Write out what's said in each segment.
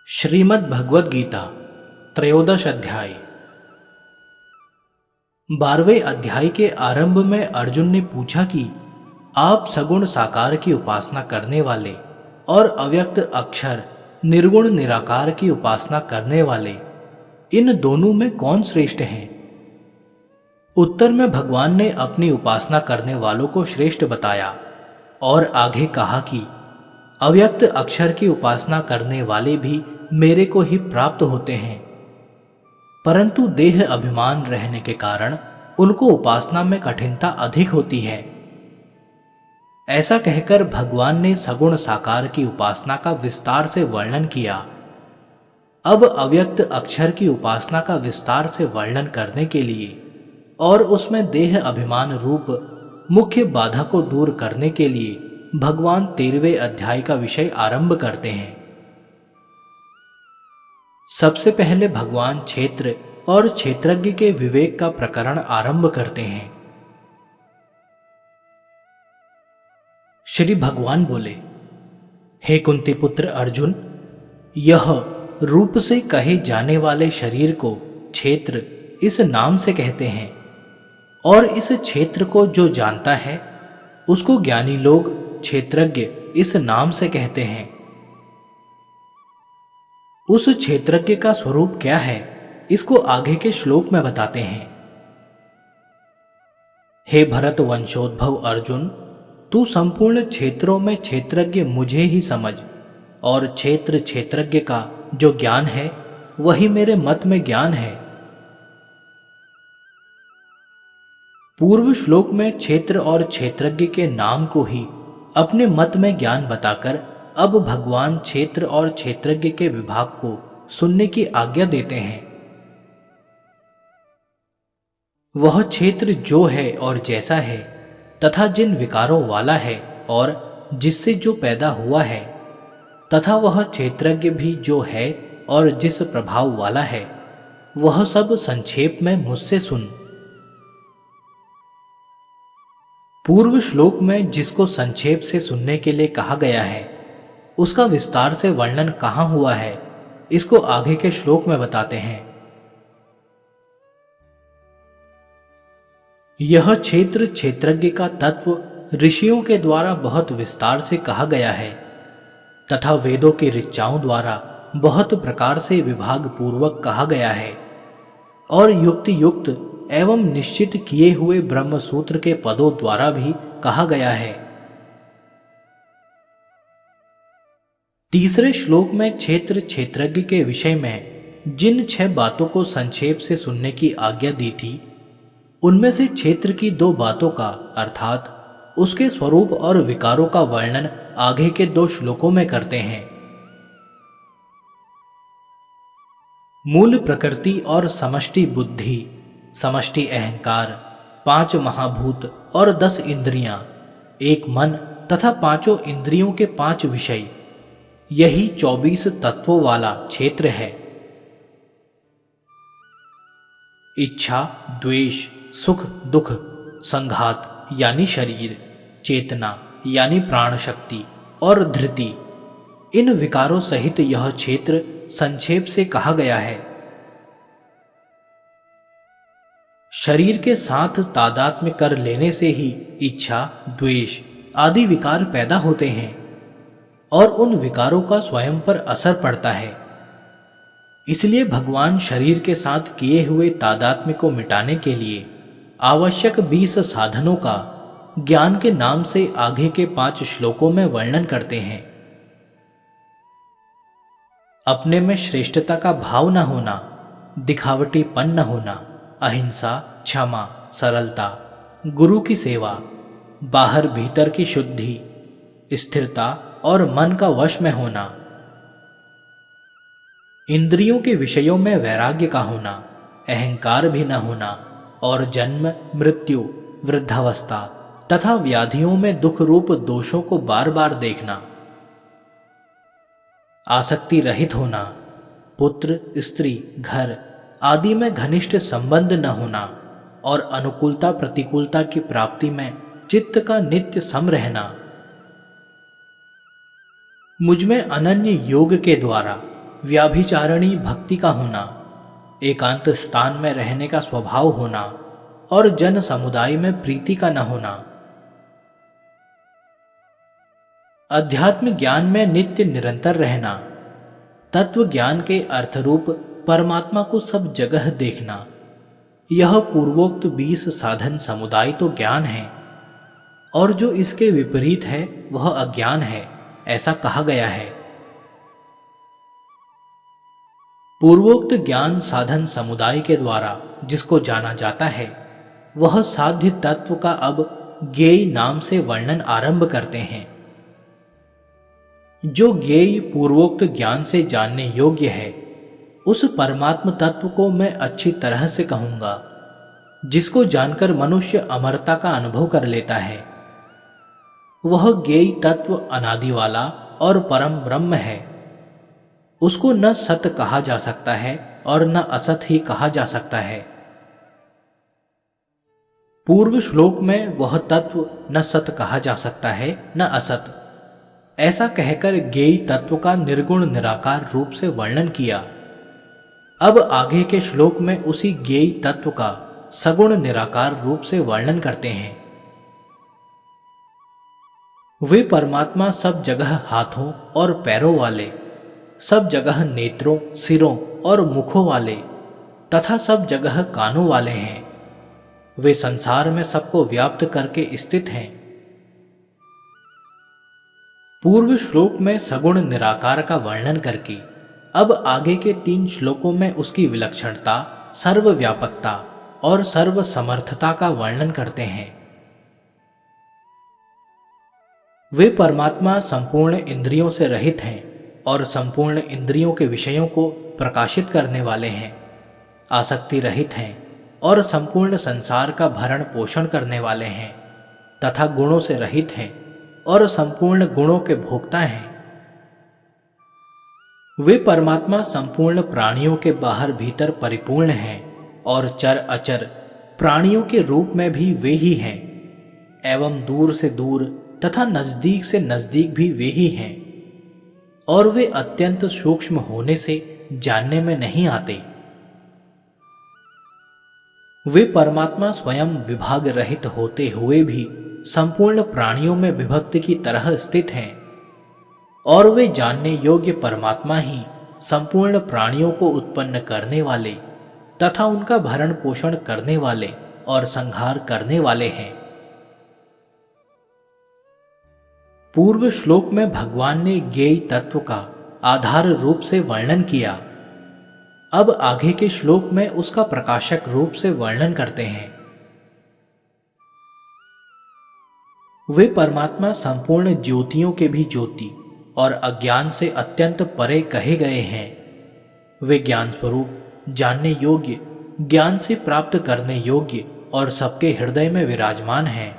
श्रीमद् भगवद गीता त्रयोदश अध्याय। 12वें अध्याय के आरंभ में अर्जुन ने पूछा कि आप सगुण साकार की उपासना करने वाले और अव्यक्त अक्षर निर्गुण निराकार की उपासना करने वाले, इन दोनों में कौन श्रेष्ठ हैं? उत्तर में भगवान ने अपनी उपासना करने वालों को श्रेष्ठ बताया और आगे कहा कि अव्यक्त अक्षर की उपासना करने वाले भी मेरे को ही प्राप्त होते हैं, परंतु देह अभिमान रहने के कारण उनको उपासना में कठिनता अधिक होती है। ऐसा कहकर भगवान ने सगुण साकार की उपासना का विस्तार से वर्णन किया। अब अव्यक्त अक्षर की उपासना का विस्तार से वर्णन करने के लिए और उसमें देह अभिमान रूप मुख्य बाधा को दूर करने के लिए भगवान 13वें अध्याय का विषय आरंभ करते हैं। सबसे पहले भगवान क्षेत्र और क्षेत्रज्ञ के विवेक का प्रकरण आरंभ करते हैं। श्री भगवान बोले, हे कुंती पुत्र अर्जुन, यह रूप से कहे जाने वाले शरीर को क्षेत्र इस नाम से कहते हैं और इस क्षेत्र को जो जानता है उसको ज्ञानी लोग क्षेत्रज्ञ इस नाम से कहते हैं। उस क्षेत्रज्ञ का स्वरूप क्या है, इसको आगे के श्लोक में बताते हैं। हे भरत वंशोद्भव अर्जुन, तू संपूर्ण क्षेत्रों में क्षेत्रज्ञ मुझे ही समझ और क्षेत्र क्षेत्रज्ञ का जो ज्ञान है वही मेरे मत में ज्ञान है। पूर्व श्लोक में क्षेत्र और क्षेत्रज्ञ के नाम को ही अपने मत में ज्ञान बताकर अब भगवान क्षेत्र और क्षेत्रज्ञ के विभाग को सुनने की आज्ञा देते हैं। वह क्षेत्र जो है और जैसा है तथा जिन विकारों वाला है और जिससे जो पैदा हुआ है, तथा वह क्षेत्रज्ञ भी जो है और जिस प्रभाव वाला है, वह सब संक्षेप में मुझसे सुन। पूर्व श्लोक में जिसको संक्षेप से सुनने के लिए कहा गया है उसका विस्तार से वर्णन कहां हुआ है, इसको आगे के श्लोक में बताते हैं। यह क्षेत्र क्षेत्रज्ञ का तत्व ऋषियों के द्वारा बहुत विस्तार से कहा गया है तथा वेदों के ऋचाओं द्वारा बहुत प्रकार से विभाग पूर्वक कहा गया है और युक्त युक्त एवं निश्चित किए हुए ब्रह्म सूत्र के पदों द्वारा भी कहा गया है। तीसरे श्लोक में क्षेत्र क्षेत्रज्ञ के विषय में जिन 6 बातों को संक्षेप से सुनने की आज्ञा दी थी, उनमें से क्षेत्र की 2 बातों का अर्थात उसके स्वरूप और विकारों का वर्णन आगे के 2 श्लोकों में करते हैं। मूल प्रकृति और समष्टि बुद्धि, समष्टि अहंकार, 5 महाभूत और 10 इंद्रियां, 1 मन तथा 5 इंद्रियों के 5 विषय, यही 24 तत्वों वाला क्षेत्र है। इच्छा, द्वेष, सुख दुख, संघात यानी शरीर, चेतना यानी प्राण शक्ति और धृति, इन विकारों सहित यह क्षेत्र संक्षेप से कहा गया है। शरीर के साथ तादात्म्य कर लेने से ही इच्छा, द्वेष आदि विकार पैदा होते हैं और उन विकारों का स्वयं पर असर पड़ता है। इसलिए भगवान शरीर के साथ किए हुए तादात्म्य को मिटाने के लिए आवश्यक 20 साधनों का ज्ञान के नाम से आगे के 5 श्लोकों में वर्णन करते हैं। अपने में श्रेष्ठता का भाव न होना, दिखावटीपन न होना, अहिंसा, क्षमा, सरलता, गुरु की सेवा, बाहर भीतर की शुद्धि, स्थिरता और मन का वश में होना, इंद्रियों के विषयों में वैराग्य का होना, अहंकार भी न होना और जन्म, मृत्यु, वृद्धावस्था तथा व्याधियों में दुख रूप दोषों को बार बार देखना, आसक्ति रहित होना, पुत्र, स्त्री, घर आदि में घनिष्ठ संबंध न होना और अनुकूलता प्रतिकूलता की प्राप्ति में चित्त का नित्य सम रहना, मुझमें अनन्य योग के द्वारा व्याभिचारिणी भक्ति का होना, एकांत स्थान में रहने का स्वभाव होना और जन समुदाय में प्रीति का न होना। अध्यात्म ज्ञान में नित्य निरंतर रहना, तत्व ज्ञान के अर्थरूप परमात्मा को सब जगह देखना। यह पूर्वोक्त 20 साधन समुदाय तो ज्ञान है, और जो इसके विपरीत है वह अज्ञान है, ऐसा कहा गया है। पूर्वोक्त ज्ञान साधन समुदाय के द्वारा जिसको जाना जाता है, वह साध्य तत्व का अब ज्ञेय नाम से वर्णन आरंभ करते हैं। जो ज्ञेय पूर्वोक्त ज्ञान से जानने योग्य है, उस परमात्म तत्व को मैं अच्छी तरह से कहूंगा, जिसको जानकर मनुष्य अमरता का अनुभव कर लेता है। वह ज्ञेय तत्व अनादि वाला और परम ब्रह्म है। उसको न सत कहा जा सकता है और न असत ही कहा जा सकता है। पूर्व श्लोक में वह तत्व न सत कहा जा सकता है न असत, ऐसा कहकर ज्ञेय तत्व का निर्गुण निराकार रूप से वर्णन किया। अब आगे के श्लोक में उसी ज्ञेय तत्व का सगुण निराकार रूप से वर्णन करते हैं। वे परमात्मा सब जगह हाथों और पैरों वाले, सब जगह नेत्रों, सिरों और मुखों वाले तथा सब जगह कानों वाले हैं। वे संसार में सबको व्याप्त करके स्थित हैं। पूर्व श्लोक में सगुण निराकार का वर्णन करके अब आगे के 3 श्लोकों में उसकी विलक्षणता, सर्वव्यापकता और सर्वसमर्थता का वर्णन करते हैं। वे परमात्मा संपूर्ण इंद्रियों से रहित हैं और संपूर्ण इंद्रियों के विषयों को प्रकाशित करने वाले हैं, आसक्ति रहित हैं और संपूर्ण संसार का भरण पोषण करने वाले हैं, तथा गुणों से रहित हैं और संपूर्ण गुणों के भोक्ता हैं। वे परमात्मा संपूर्ण प्राणियों के बाहर भीतर परिपूर्ण हैं और चर अचर प्राणियों के रूप में भी वे ही हैं, एवं दूर से दूर तथा नजदीक से नजदीक भी वे ही हैं, और वे अत्यंत सूक्ष्म होने से जानने में नहीं आते। वे परमात्मा स्वयं विभाग रहित होते हुए भी संपूर्ण प्राणियों में विभक्ति की तरह स्थित हैं, और वे जानने योग्य परमात्मा ही संपूर्ण प्राणियों को उत्पन्न करने वाले तथा उनका भरण पोषण करने वाले और संहार करने वाले हैं। पूर्व श्लोक में भगवान ने ज्ञेय तत्व का आधार रूप से वर्णन किया। अब आगे के श्लोक में उसका प्रकाशक रूप से वर्णन करते हैं। वे परमात्मा संपूर्ण ज्योतियों के भी ज्योति और अज्ञान से अत्यंत परे कहे गए हैं। वे ज्ञान स्वरूप, जानने योग्य, ज्ञान से प्राप्त करने योग्य और सबके हृदय में विराजमान हैं।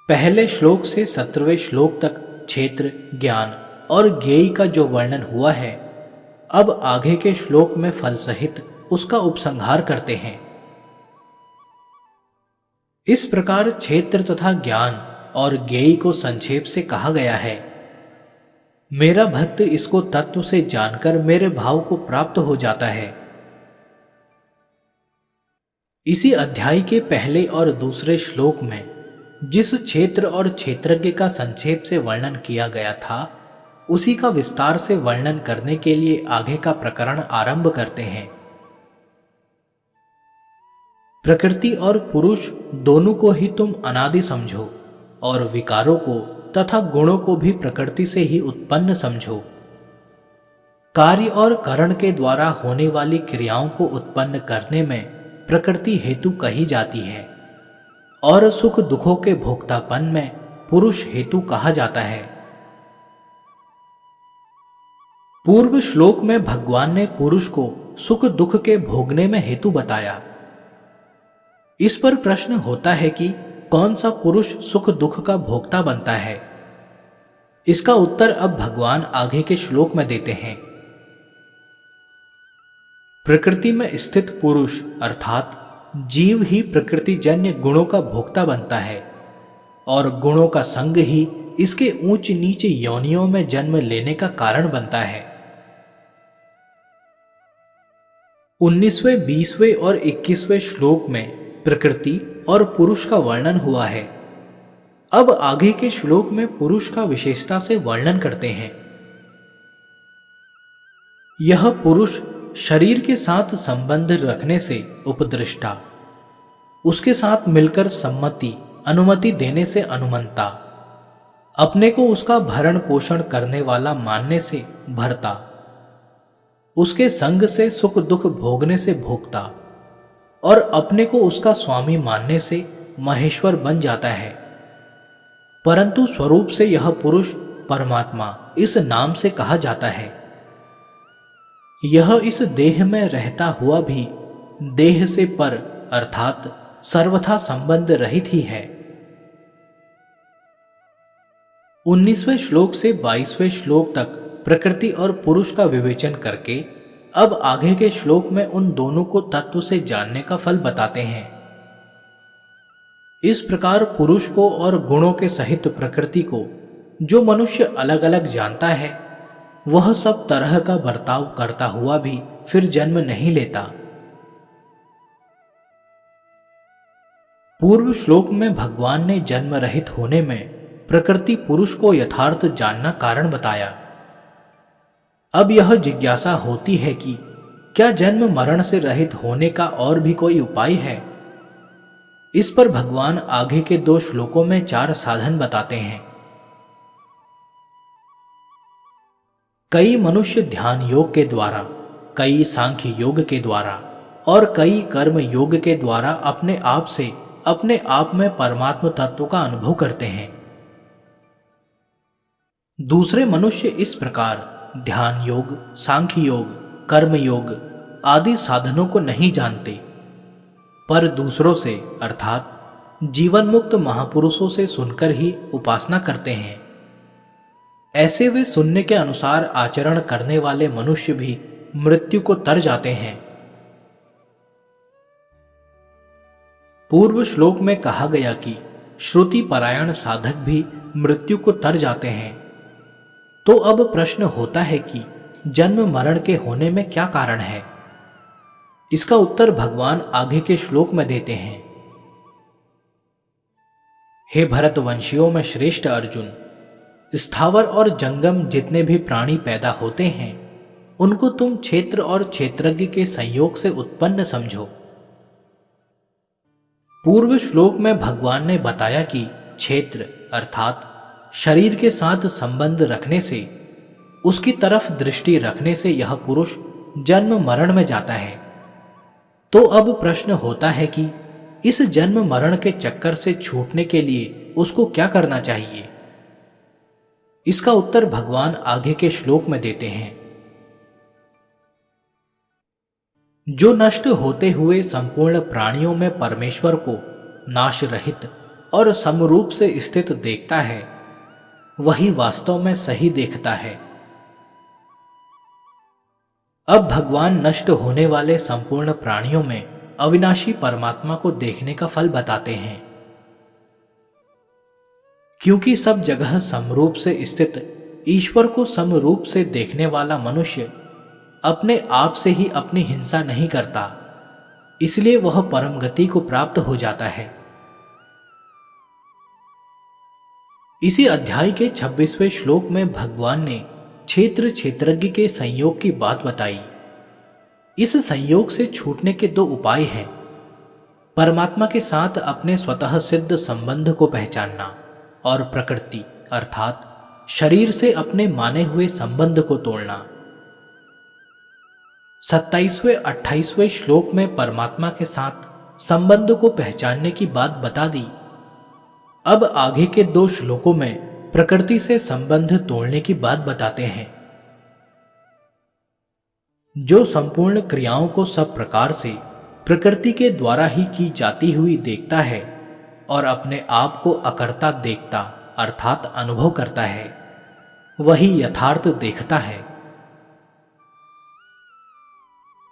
पहले श्लोक से 17वें श्लोक तक क्षेत्र, ज्ञान और ज्ञेय का जो वर्णन हुआ है, अब आगे के श्लोक में फल सहित उसका उपसंहार करते हैं। इस प्रकार क्षेत्र तथा ज्ञान और ज्ञेय को संक्षेप से कहा गया है। मेरा भक्त इसको तत्व से जानकर मेरे भाव को प्राप्त हो जाता है। इसी अध्याय के पहले और दूसरे श्लोक में जिस क्षेत्र और क्षेत्रज्ञ का संक्षेप से वर्णन किया गया था, उसी का विस्तार से वर्णन करने के लिए आगे का प्रकरण आरंभ करते हैं। प्रकृति और पुरुष दोनों को ही तुम अनादि समझो और विकारों को तथा गुणों को भी प्रकृति से ही उत्पन्न समझो। कार्य और करण के द्वारा होने वाली क्रियाओं को उत्पन्न करने में प्रकृति हेतु कही जाती है और सुख दुखों के भोक्तापन में पुरुष हेतु कहा जाता है। पूर्व श्लोक में भगवान ने पुरुष को सुख दुख के भोगने में हेतु बताया। इस पर प्रश्न होता है कि कौन सा पुरुष सुख दुख का भोक्ता बनता है। इसका उत्तर अब भगवान आगे के श्लोक में देते हैं। प्रकृति में स्थित पुरुष अर्थात जीव ही प्रकृतिजन्य गुणों का भोक्ता बनता है और गुणों का संग ही इसके ऊंच नीच योनियों में जन्म लेने का कारण बनता है। 19वें, 20वें और 21वें श्लोक में प्रकृति और पुरुष का वर्णन हुआ है। अब आगे के श्लोक में पुरुष का विशेषता से वर्णन करते हैं। यह पुरुष शरीर के साथ संबंध रखने से उपदृष्टा, उसके साथ मिलकर सम्मति अनुमति देने से अनुमंता, अपने को उसका भरण पोषण करने वाला मानने से भरता, उसके संग से सुख दुख भोगने से भोगता और अपने को उसका स्वामी मानने से महेश्वर बन जाता है। परंतु स्वरूप से यह पुरुष परमात्मा इस नाम से कहा जाता है। यह इस देह में रहता हुआ भी देह से पर अर्थात सर्वथा संबंध रहित ही है। 19वें श्लोक से 22वें श्लोक तक प्रकृति और पुरुष का विवेचन करके अब आगे के श्लोक में उन दोनों को तत्व से जानने का फल बताते हैं। इस प्रकार पुरुष को और गुणों के सहित प्रकृति को जो मनुष्य अलग अलग जानता है, वह सब तरह का बर्ताव करता हुआ भी फिर जन्म नहीं लेता। पूर्व श्लोक में भगवान ने जन्म रहित होने में प्रकृति पुरुष को यथार्थ जानना कारण बताया। अब यह जिज्ञासा होती है कि क्या जन्म मरण से रहित होने का और भी कोई उपाय है? इस पर भगवान आगे के 2 श्लोकों में 4 साधन बताते हैं। कई मनुष्य ध्यान योग के द्वारा, कई सांख्य योग के द्वारा और कई कर्म योग के द्वारा अपने आप से अपने आप में परमात्म तत्व का अनुभव करते हैं। दूसरे मनुष्य इस प्रकार ध्यान योग, सांख्य योग, कर्म योग आदि साधनों को नहीं जानते, पर दूसरों से अर्थात जीवन मुक्त महापुरुषों से सुनकर ही उपासना करते हैं। ऐसे वे सुनने के अनुसार आचरण करने वाले मनुष्य भी मृत्यु को तर जाते हैं। पूर्व श्लोक में कहा गया कि श्रुति परायण साधक भी मृत्यु को तर जाते हैं। तो अब प्रश्न होता है कि जन्म मरण के होने में क्या कारण है? इसका उत्तर भगवान आगे के श्लोक में देते हैं। हे भरतवंशियों में श्रेष्ठ अर्जुन, स्थावर और जंगम जितने भी प्राणी पैदा होते हैं, उनको तुम क्षेत्र और क्षेत्रज्ञ के संयोग से उत्पन्न समझो। पूर्व श्लोक में भगवान ने बताया कि क्षेत्र अर्थात शरीर के साथ संबंध रखने से, उसकी तरफ दृष्टि रखने से यह पुरुष जन्म मरण में जाता है। तो अब प्रश्न होता है कि इस जन्म मरण के चक्कर से छूटने के लिए उसको क्या करना चाहिए? इसका उत्तर भगवान आगे के श्लोक में देते हैं। जो नष्ट होते हुए संपूर्ण प्राणियों में परमेश्वर को नाश रहित और समरूप से स्थित देखता है, वही वास्तव में सही देखता है। अब भगवान नष्ट होने वाले संपूर्ण प्राणियों में अविनाशी परमात्मा को देखने का फल बताते हैं। क्योंकि सब जगह समरूप से स्थित ईश्वर को समरूप से देखने वाला मनुष्य अपने आप से ही अपनी हिंसा नहीं करता, इसलिए वह परम गति को प्राप्त हो जाता है। इसी अध्याय के 26वें श्लोक में भगवान ने क्षेत्र क्षेत्रज्ञ के संयोग की बात बताई। इस संयोग से छूटने के 2 उपाय हैं। परमात्मा के साथ अपने स्वतः सिद्ध संबंध को पहचानना और प्रकृति अर्थात शरीर से अपने माने हुए संबंध को तोड़ना। 27वें 28वें श्लोक में परमात्मा के साथ संबंध को पहचानने की बात बता दी। अब आगे के 2 श्लोकों में प्रकृति से संबंध तोड़ने की बात बताते हैं। जो संपूर्ण क्रियाओं को सब प्रकार से प्रकृति के द्वारा ही की जाती हुई देखता है और अपने आप को अकर्ता देखता अर्थात अनुभव करता है, वही यथार्थ देखता है।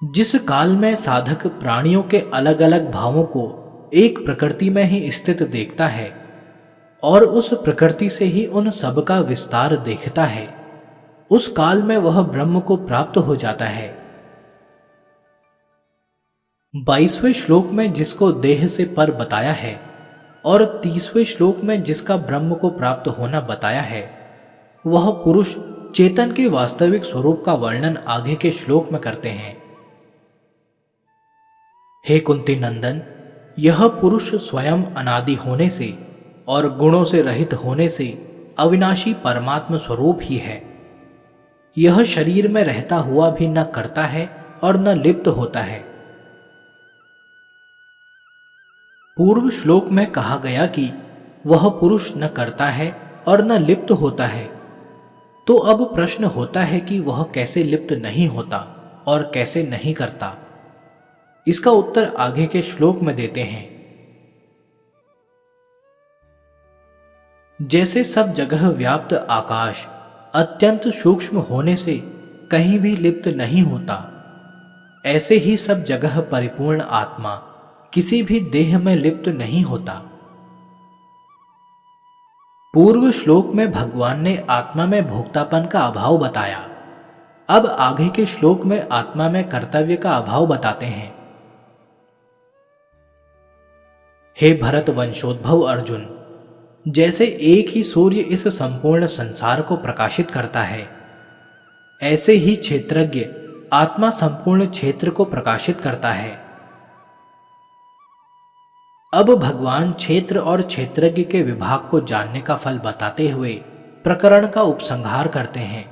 जिस काल में साधक प्राणियों के अलग अलग भावों को एक प्रकृति में ही स्थित देखता है, और उस प्रकृति से ही उन सब का विस्तार देखता है, उस काल में वह ब्रह्म को प्राप्त हो जाता है। 22वें श्लोक में जिसको देह से पर बताया है और 30वें श्लोक में जिसका ब्रह्म को प्राप्त होना बताया है, वह पुरुष चेतन के वास्तविक स्वरूप का वर्णन आगे के श्लोक में करते हैं। हे कुंती नंदन, यह पुरुष स्वयं अनादि होने से और गुणों से रहित होने से अविनाशी परमात्म स्वरूप ही है। यह शरीर में रहता हुआ भी न करता है और न लिप्त होता है। पूर्व श्लोक में कहा गया कि वह पुरुष न करता है और न लिप्त होता है, तो अब प्रश्न होता है कि वह कैसे लिप्त नहीं होता और कैसे नहीं करता। इसका उत्तर आगे के श्लोक में देते हैं। जैसे सब जगह व्याप्त आकाश अत्यंत सूक्ष्म होने से कहीं भी लिप्त नहीं होता, ऐसे ही सब जगह परिपूर्ण आत्मा किसी भी देह में लिप्त नहीं होता। पूर्व श्लोक में भगवान ने आत्मा में भोक्तापन का अभाव बताया। अब आगे के श्लोक में आत्मा में कर्तव्य का अभाव बताते हैं। हे भरत वंशोद्भव अर्जुन, जैसे एक ही सूर्य इस संपूर्ण संसार को प्रकाशित करता है, ऐसे ही क्षेत्रज्ञ आत्मा संपूर्ण क्षेत्र को प्रकाशित करता है। अब भगवान क्षेत्र और क्षेत्रज्ञ के विभाग को जानने का फल बताते हुए प्रकरण का उपसंहार करते हैं।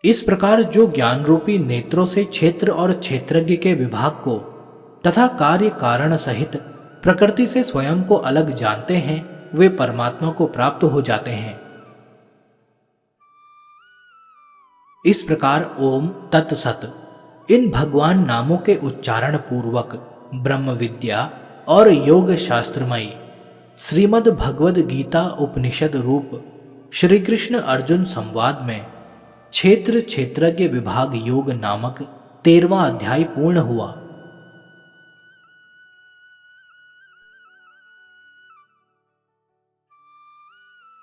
इस प्रकार जो ज्ञान रूपी नेत्रों से क्षेत्र और क्षेत्रज्ञ के विभाग को तथा कार्य कारण सहित प्रकृति से स्वयं को अलग जानते हैं, वे परमात्मा को प्राप्त हो जाते हैं। इस प्रकार ओम तत्सत इन भगवान नामों के उच्चारण पूर्वक ब्रह्म विद्या और योग शास्त्रमयी श्रीमद् भगवद गीता उपनिषद रूप श्री कृष्ण अर्जुन संवाद में क्षेत्र क्षेत्रज्ञ विभाग योग नामक 13वां अध्याय पूर्ण हुआ।